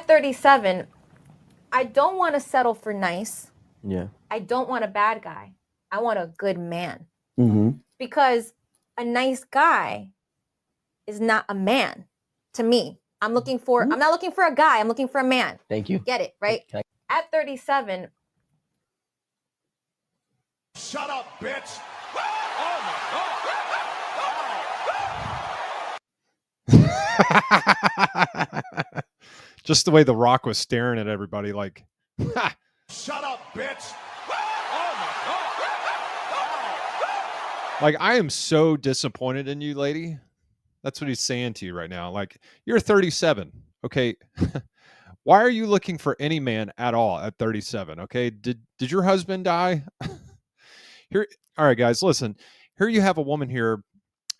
At 37, I don't want to settle for nice. Yeah. I don't want a bad guy. I want a good man. Mm-hmm. Because a nice guy is not a man to me. I'm not looking for a guy. I'm looking for a man. Thank you. Get it, right? At 37. Shut up, bitch. Just the way The Rock was staring at everybody like, ha! Shut up, bitch. Like, I am so disappointed in you, lady. That's what he's saying to you right now. Like, you're 37. Okay. Why are you looking for any man at all at 37? Okay. Did your husband die? Here. All right, guys, listen. Here you have a woman here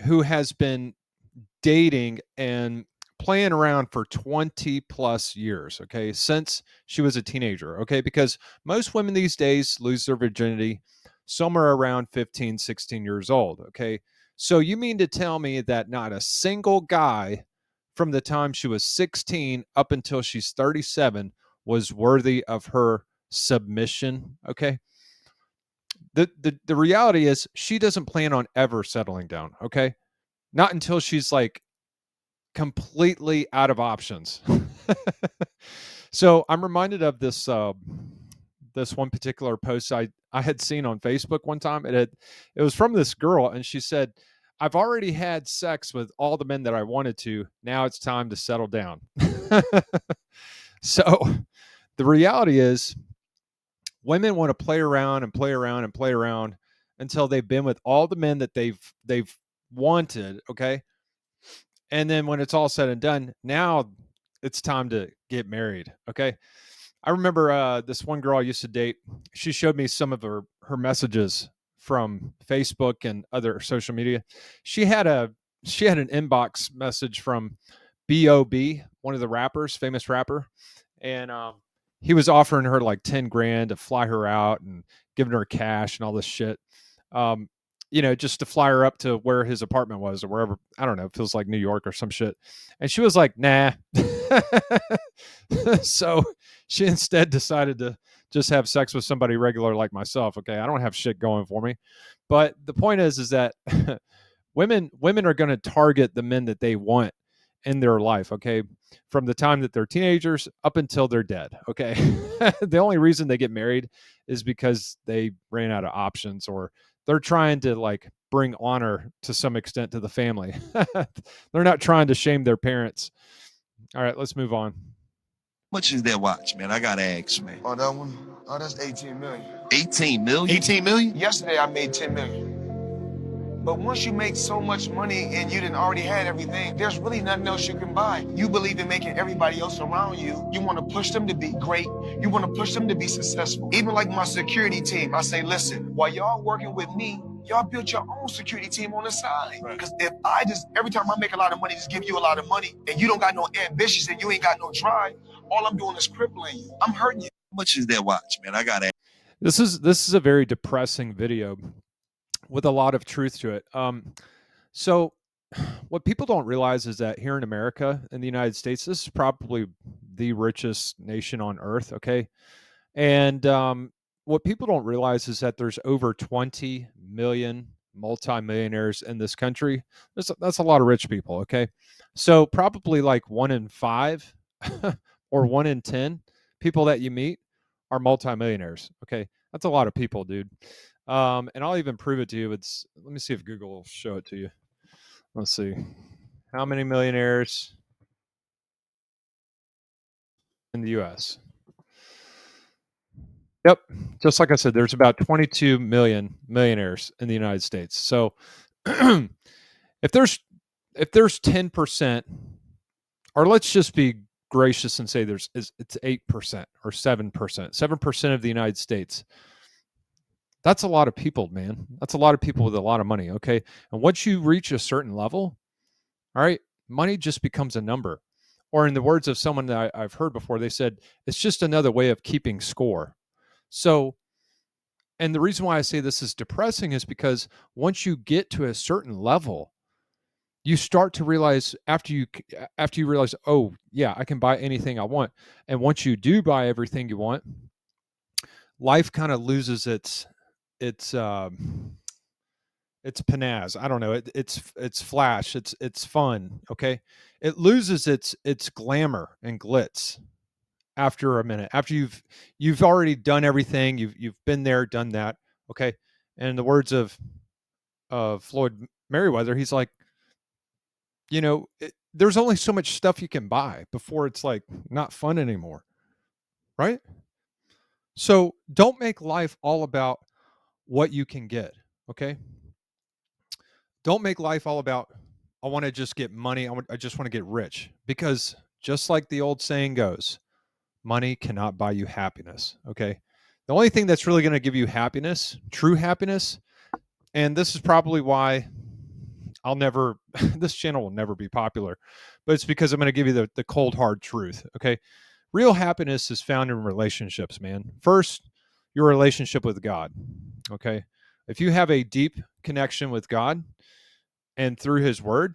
who has been dating and playing around for 20 plus years, okay, since she was a teenager, okay, because most women these days lose their virginity somewhere around 15, 16 years old, okay? So you mean to tell me that not a single guy from the time she was 16 up until she's 37 was worthy of her submission, okay? The reality is she doesn't plan on ever settling down, okay? Not until she's like completely out of options. So I'm reminded of this this one particular post I had seen on Facebook one time. It was from this girl, and she said, "I've already had sex with all the men that I wanted to. Now it's time to settle down." So the reality is, women want to play around and play around and play around until they've been with all the men that they've wanted, okay? And then when it's all said and done, now it's time to get married, okay? I remember this one girl I used to date. She showed me some of her messages from Facebook and other social media. She had an inbox message from B.O.B., one of the rappers, famous rapper, and he was offering her like 10 grand to fly her out and giving her cash and all this shit. Just to fly her up to where his apartment was or wherever. I don't know. It feels like New York or some shit. And she was like, nah. So she instead decided to just have sex with somebody regular like myself. Okay. I don't have shit going for me. But the point is that women are going to target the men that they want in their life, okay, from the time that they're teenagers up until they're dead, okay? The only reason they get married is because they ran out of options, or they're trying to like bring honor to some extent to the family. They're not trying to shame their parents. All right, let's move on. How much is that watch, man? I gotta ask, man. Oh, that one? Oh, that's 18 million. 18 million? 18 million? Yesterday I made 10 million. But once you make so much money and you didn't already had everything, there's really nothing else you can buy. You believe in making everybody else around you. You want to push them to be great. You want to push them to be successful. Even like my security team, I say, listen, while y'all working with me, y'all build your own security team on the side. Because if I just, every time I make a lot of money, just give you a lot of money, and you don't got no ambitions and you ain't got no drive, all I'm doing is crippling you. I'm hurting you. How much is that watch, man? I gotta ask. This is a very depressing video with a lot of truth to it. So what people don't realize is that here in America, in the United States, this is probably the richest nation on earth, okay? And what people don't realize is that there's over 20 million multimillionaires in this country. That's a lot of rich people, okay? So probably like 1 in 5 or 1 in 10 people that you meet are multimillionaires, okay? That's a lot of people, dude. And I'll even prove it to you. Let me see if Google will show it to you. Let's see. How many millionaires in the US? Yep. Just like I said, there's about 22 million millionaires in the United States. So if there's 10%, or let's just be gracious and say it's 8% or 7%, 7% of the United States. That's a lot of people, man. That's a lot of people with a lot of money, okay? And once you reach a certain level, all right, money just becomes a number. Or in the words of someone that I've heard before, they said, it's just another way of keeping score. So, and the reason why I say this is depressing is because once you get to a certain level, you start to realize after you realize, oh yeah, I can buy anything I want. And once you do buy everything you want, life kind of loses its panaz. I don't know. It's flash. It's fun. Okay. It loses its glamour and glitz after a minute. After you've already done everything. You've been there, done that. Okay. And in the words of Floyd Merriweather, he's like, there's only so much stuff you can buy before it's like not fun anymore. Right? So don't make life all about what you can get. Okay. Don't make life all about, I want to just get money. I just want to get rich, because just like the old saying goes, money cannot buy you happiness. Okay. The only thing that's really going to give you happiness, true happiness, and this is probably why this channel will never be popular, but it's because I'm going to give you the cold, hard truth. Okay. Real happiness is found in relationships, man. First, your relationship with God. Okay. If you have a deep connection with God and through his word,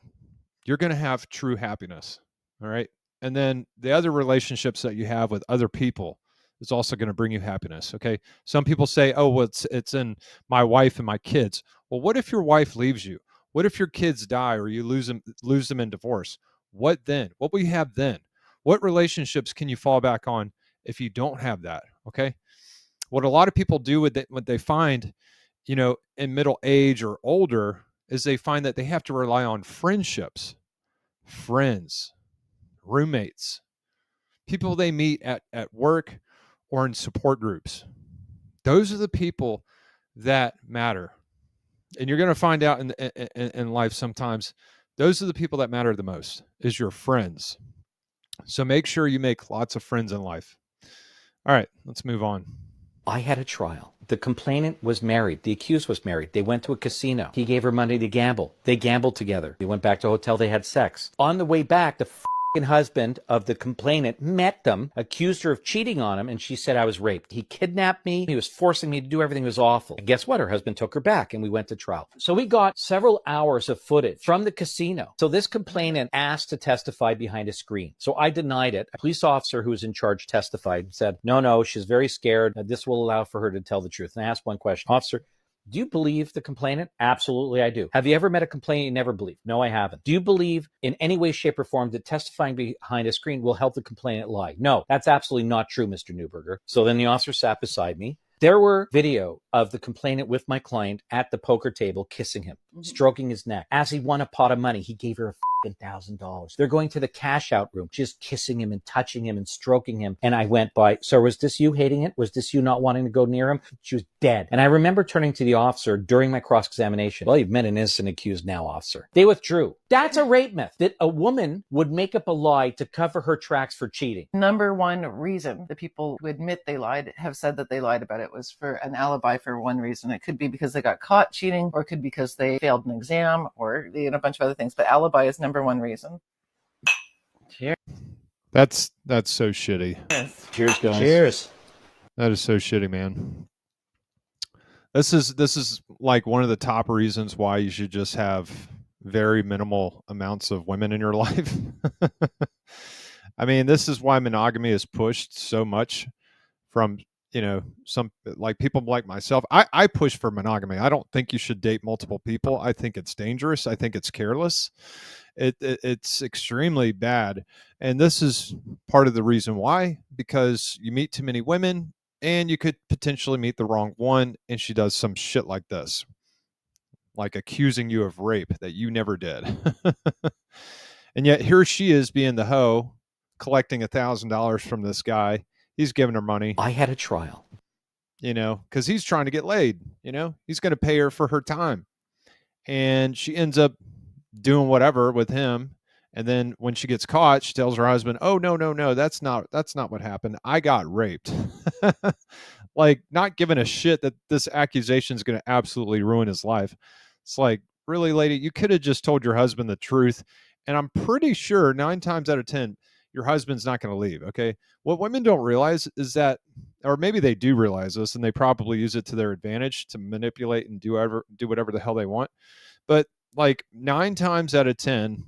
you're going to have true happiness. All right. And then the other relationships that you have with other people is also going to bring you happiness. Okay. Some people say, oh, well, it's in my wife and my kids. Well, what if your wife leaves you? What if your kids die or you lose them in divorce? What then? What will you have then? What relationships can you fall back on if you don't have that? Okay. What a lot of people do with what they find, in middle age or older, is they find that they have to rely on friendships, friends, roommates, people they meet at work or in support groups. Those are the people that matter. And you're going to find out in life sometimes, those are the people that matter the most, is your friends. So make sure you make lots of friends in life. All right, let's move on. I had a trial. The complainant was married. The accused was married. They went to a casino. He gave her money to gamble. They gambled together. They went back to a hotel. They had sex. On the way back, the husband of the complainant met them, accused her of cheating on him, and she said, I was raped. He kidnapped me. He was forcing me to do everything. It was awful. And guess what? Her husband took her back, and we went to trial. So we got several hours of footage from the casino. So this complainant asked to testify behind a screen. So I denied it. A police officer who was in charge testified and said, no, she's very scared. This will allow for her to tell the truth. And I asked one question, officer, do you believe the complainant? Absolutely, I do. Have you ever met a complainant you never believed? No, I haven't. Do you believe in any way, shape, or form that testifying behind a screen will help the complainant lie? No, that's absolutely not true, Mr. Newberger. So then the officer sat beside me. There were video of the complainant with my client at the poker table kissing him, stroking his neck. As he won a pot of money, he gave her a $1,000. They're going to the cash out room, just kissing him and touching him and stroking him. And I went by, sir, was this you hating it? Was this you not wanting to go near him? She was dead. And I remember turning to the officer during my cross-examination. Well, you've met an innocent accused now, officer. They withdrew. That's a rape myth, that a woman would make up a lie to cover her tracks for cheating. Number one reason the people who admit they lied have said that they lied about it was for an alibi for one reason. It could be because they got caught cheating, or it could be because they failed an exam, or a bunch of other things. But alibi is number one reason. Cheers. That's so shitty. Cheers, guys. Cheers. That is so shitty, man. This is like one of the top reasons why you should just have very minimal amounts of women in your life. I mean, this is why monogamy is pushed so much from, some like people like myself. I push for monogamy. I don't think you should date multiple people. I think it's dangerous. I think it's careless. It's extremely bad. And this is part of the reason why, because you meet too many women and you could potentially meet the wrong one, and she does some shit like this, like accusing you of rape that you never did. And yet here she is being the hoe, collecting $1,000 from this guy. He's giving her money. I had a trial. Because he's trying to get laid. He's going to pay her for her time. And she ends up doing whatever with him. And then when she gets caught, she tells her husband, oh, no, that's not what happened. I got raped. Like, not giving a shit that this accusation is going to absolutely ruin his life. It's like, really, lady, you could have just told your husband the truth. And I'm pretty sure 9 times out of 10, your husband's not going to leave. Okay. What women don't realize is that, or maybe they do realize this, and they probably use it to their advantage to manipulate and do whatever the hell they want. But like 9 times out of 10,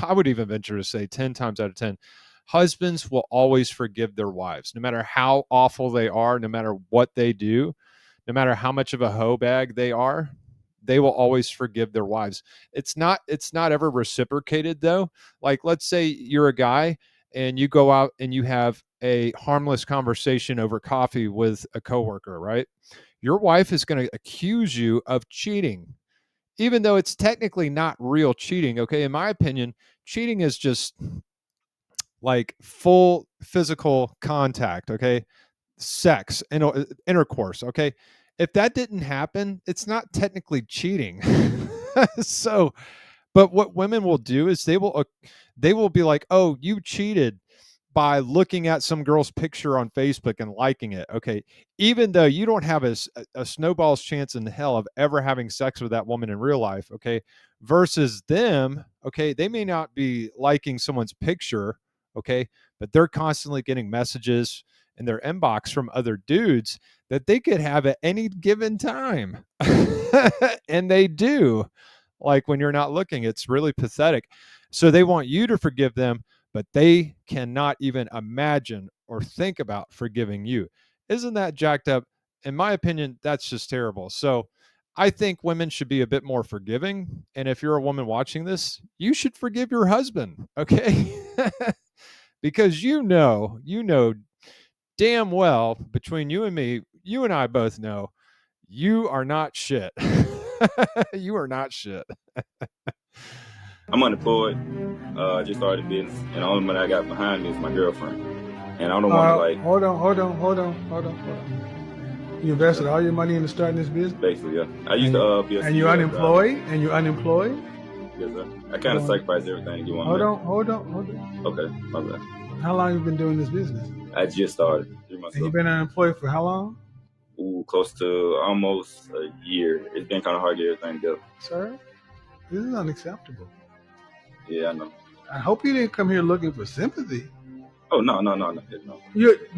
I would even venture to say 10 times out of 10, husbands will always forgive their wives, no matter how awful they are, no matter what they do, no matter how much of a hoe bag they are. They will always forgive their wives. It's not ever reciprocated though. Like, let's say you're a guy and you go out and you have a harmless conversation over coffee with a coworker, right? Your wife is going to accuse you of cheating, even though it's technically not real cheating. Okay, in my opinion, cheating is just like full physical contact. Okay, sex and intercourse. Okay, if that didn't happen, it's not technically cheating. So, but what women will do is they will be like, "Oh, you cheated by looking at some girl's picture on Facebook and liking it." Okay, even though you don't have a snowball's chance in hell of ever having sex with that woman in real life. Okay, versus them. Okay, they may not be liking someone's picture. Okay, but they're constantly getting messages in their inbox from other dudes that they could have at any given time, and they do, like when you're not looking. It's really pathetic. So they want you to forgive them, but they cannot even imagine or think about forgiving you. Isn't that jacked up? In my opinion, that's just terrible. So I think women should be a bit more forgiving. And if you're a woman watching this, you should forgive your husband, okay? Because you know damn well, between you and me, you and I both know you are not shit. You are not shit. I'm unemployed. I just started a business, and the only money I got behind me is my girlfriend. And I don't want to like. Hold on. You invested all your money into starting this business? Basically, yeah. I used to be a And you're CEO unemployed? driver. And you're unemployed? Yes, sir. I kind of sacrificed everything you want. Hold on. Okay, my bad. How long have you been doing this business? I just started 3 months And ago. you've been unemployed for how long? Ooh, close to almost a year. It's been kind of hard to get everything together. Sir, this is unacceptable. Yeah, I know. I hope you didn't come here looking for sympathy. Oh, no.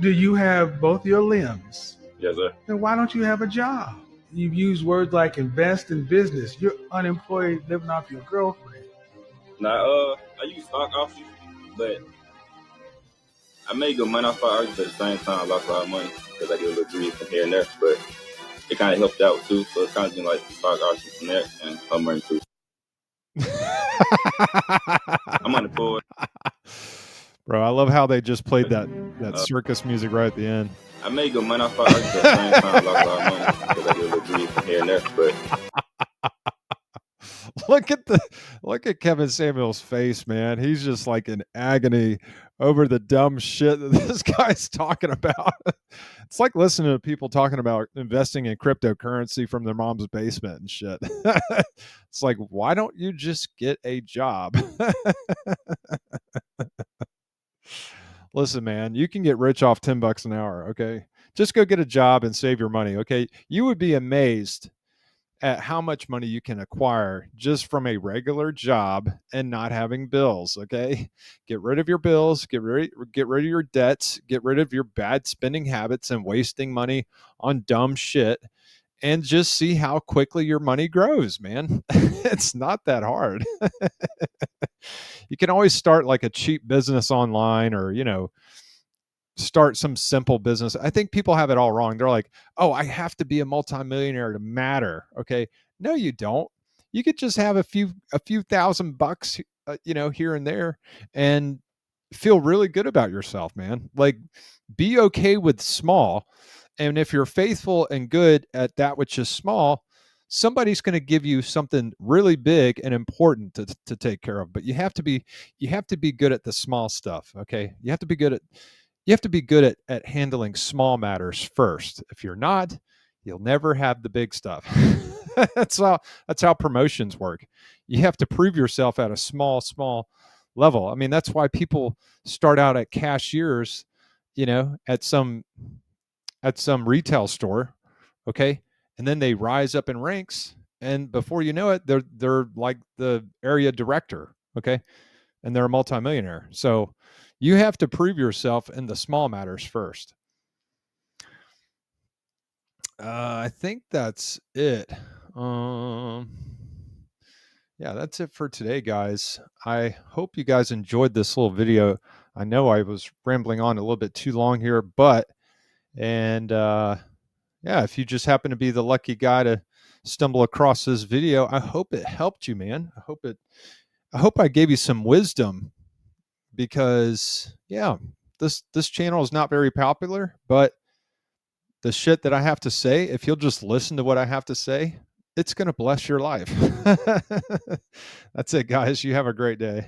Do you have both your limbs? Yes, sir. Then why don't you have a job? You've used words like invest in business. You're unemployed living off your girlfriend. Now, I use stock options, but I made good money off stock options at the same time. I lost a lot of money because I get a little greed from here and there, but it kind of helped out too. So it's kind of been like stock options from there and some money too. I'm unemployed. Bro, I love how they just played that circus music right at the end. I made good money off stock options at the same time. I lost a lot of money because I get a little greed from here and there, but look at Kevin Samuel's face, man. He's just like in agony over the dumb shit that this guy's talking about. It's like listening to people talking about investing in cryptocurrency from their mom's basement and shit. It's like, why don't you just get a job? Listen, man, you can get rich off $10 an hour, okay? Just go get a job and save your money, okay? You would be amazed at how much money you can acquire just from a regular job and not having bills. Okay, get rid of your bills, get rid of your debts, get rid of your bad spending habits and wasting money on dumb shit, and just see how quickly your money grows, man. It's not that hard. You can always start like a cheap business online, or start some simple business. I think people have it all wrong. They're like, oh, I have to be a multimillionaire to matter. Okay. No, you don't. You could just have a few $1,000, here and there, and feel really good about yourself, man. Like, be okay with small. And if you're faithful and good at that which is small, somebody's going to give you something really big and important to take care of. But you have to be good at the small stuff. Okay. You have to be good at handling small matters first. If you're not, you'll never have the big stuff. That's how promotions work. You have to prove yourself at a small level. I mean, that's why people start out at cashiers, at some retail store, okay? And then they rise up in ranks, and before you know it, they're like the area director, okay? And they're a multimillionaire. So you have to prove yourself in the small matters first. I think that's it. Yeah, that's it for today, guys. I hope you guys enjoyed this little video. I know I was rambling on a little bit too long here, but yeah, if you just happen to be the lucky guy to stumble across this video, I hope it helped you, man. I hope I gave you some wisdom, because yeah, this channel is not very popular, but the shit that I have to say, if you'll just listen to what I have to say, it's going to bless your life. That's it, guys. You have a great day.